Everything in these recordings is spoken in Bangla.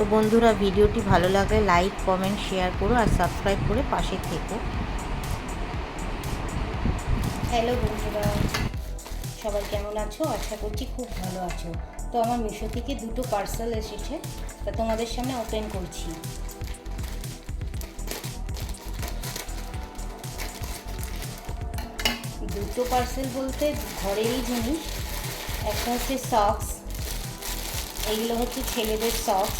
তো বন্ধুরা, ভিডিওটি ভালো লাগলে লাইক, কমেন্ট, শেয়ার করো আর সাবস্ক্রাইব করে পাশে থেকো। হ্যালো বন্ধুরা, সবাই কেমন আছো? আশা করছি খুব ভালো আছো। তো আমার মিশো থেকে দুটো পার্সেল এসেছে, তা তোমাদের সামনে ওপেন করছি। দুটো পার্সেল বলতে ঘরেরই জিনিস। একটা হচ্ছে সক্স, এইগুলো হচ্ছে ছেলেদের socks.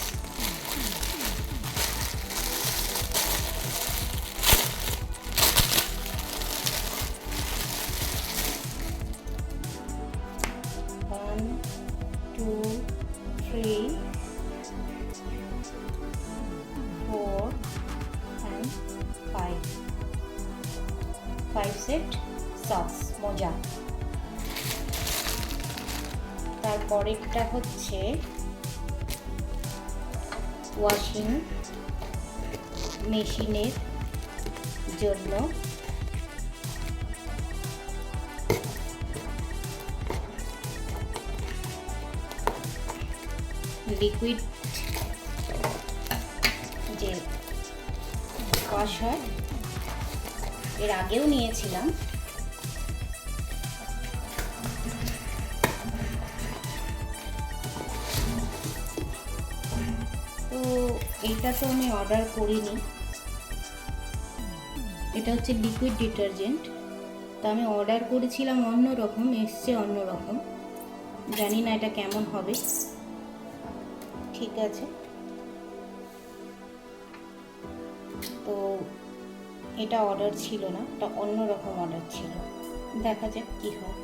One, two, three, four and five. Five set socks, মোজা। তারপরেরটা হচ্ছে ওয়াশিং মেশিনের জন্য লিকুইড যে ওয়াশ হয়, এর আগেও নিয়েছিলাম। তো এইটা তো আমি অর্ডার করিনি, এটা হচ্ছে লিকুইড ডিটারজেন্ট। তো আমি অর্ডার করেছিলাম অন্যরকম, এসছে অন্যরকম। জানি না এটা কেমন হবে। ঠিক আছে, তো এটা অর্ডার ছিল না, এটা অন্যরকম অর্ডার ছিল। দেখা যাক কী হয়।